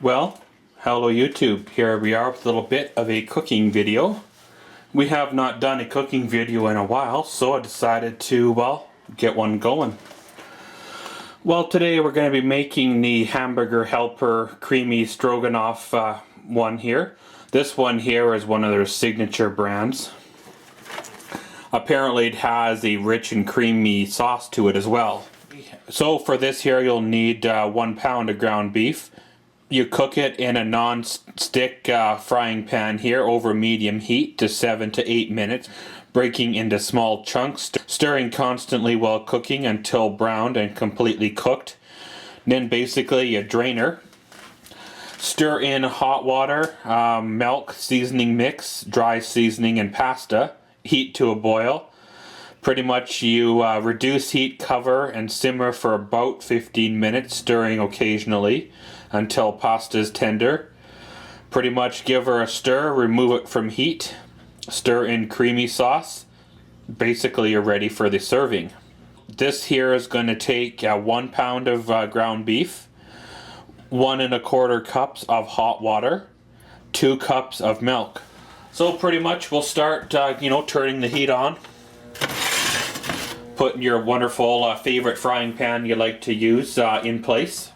Well, hello YouTube. Here we are with a little bit of a cooking video. We have not done a cooking video in a while, so I decided to, well, get one going. Well, today we're going to be making the Hamburger Helper Creamy Stroganoff one here. This one here is one of their signature brands. Apparently it has a rich and creamy sauce to it as well. So for this here you'll need 1 pound of ground beef. You cook it in a non-stick frying pan here over medium heat to 7 to 8 minutes, breaking into small chunks, stirring constantly while cooking until browned and completely cooked. Then basically a drainer. Stir in hot water, milk, seasoning mix, dry seasoning and pasta. Heat to a boil. Pretty much you reduce heat, cover and simmer for about 15 minutes, stirring occasionally until pasta is tender. Pretty much give her a stir, remove it from heat, stir in creamy sauce. Basically you're ready for the serving. This here is going to take 1 pound of ground beef, 1 1/4 cups of hot water, 2 cups of milk. So pretty much we'll start turning the heat on. Putting your wonderful favorite frying pan you like to use in place.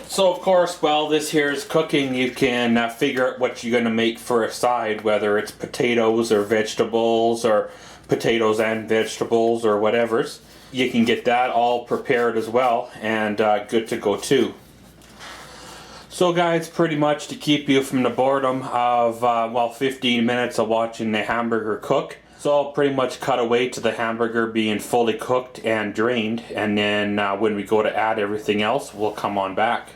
So of course, while this here is cooking, you can figure out what you're going to make for a side, whether it's potatoes or vegetables or potatoes and vegetables or whatever's. You can get that all prepared as well and good to go too. So guys, pretty much to keep you from the boredom of 15 minutes of watching the hamburger cook, so I'll pretty much cut away to the hamburger being fully cooked and drained, and then when we go to add everything else, we'll come on back.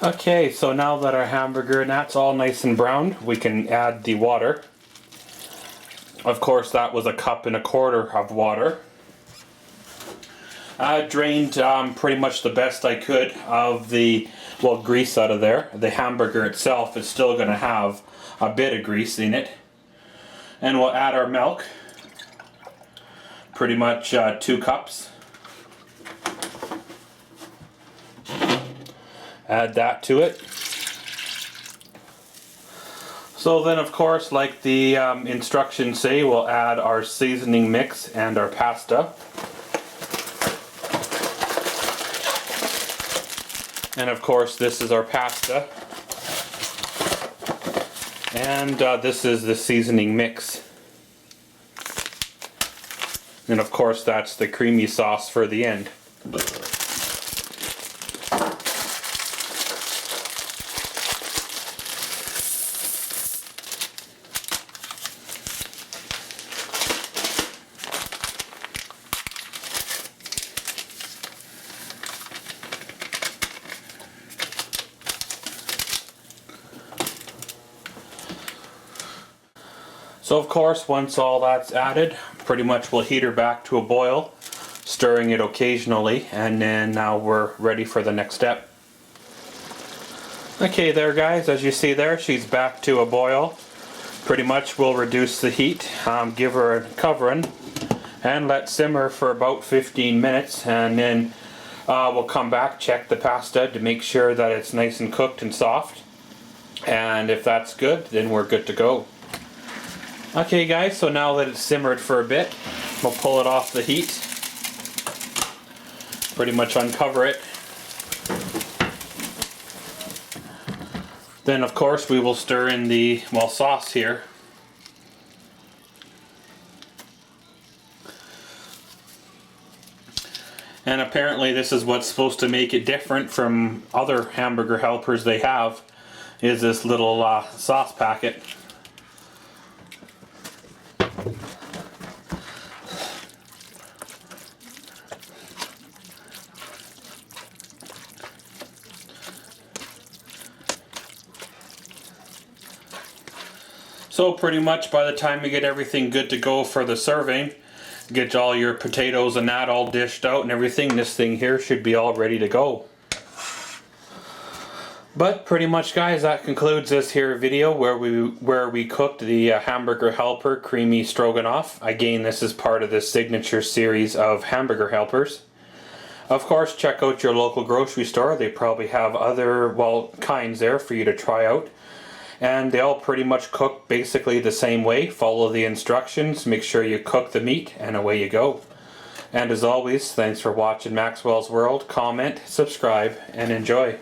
Okay, so now that our hamburger and that's all nice and browned, we can add the water. Of course, that was 1.25 cups of water. I drained pretty much the best I could of the grease out of there. The hamburger itself is still going to have a bit of grease in it. And we'll add our milk. Pretty much 2 cups. Add that to it. So then of course, like the instructions say, we'll add our seasoning mix and our pasta. And of course this is our pasta. And this is the seasoning mix. And of course that's the creamy sauce for the end. So of course, once all that's added, pretty much we'll heat her back to a boil, stirring it occasionally, and then now we're ready for the next step. Okay there guys, as you see there, she's back to a boil. Pretty much we'll reduce the heat, give her a covering, and let simmer for about 15 minutes, and then we'll come back, check the pasta to make sure that it's nice and cooked and soft. And if that's good, then we're good to go. Okay guys, so now that it's simmered for a bit, we'll pull it off the heat. Pretty much uncover it. Then of course we will stir in the sauce here. And apparently this is what's supposed to make it different from other hamburger helpers they have, is this little sauce packet. So pretty much by the time you get everything good to go for the serving, get all your potatoes and that all dished out and everything, this thing here should be all ready to go. But pretty much, guys, that concludes this here video where we cooked the Hamburger Helper Creamy Stroganoff. Again, this is part of the signature series of Hamburger Helpers. Of course, check out your local grocery store. They probably have other, well, kinds there for you to try out. And they all pretty much cook basically the same way. Follow the instructions, make sure you cook the meat, and away you go. And as always, thanks for watching Maxwell's World. Comment, subscribe, and enjoy.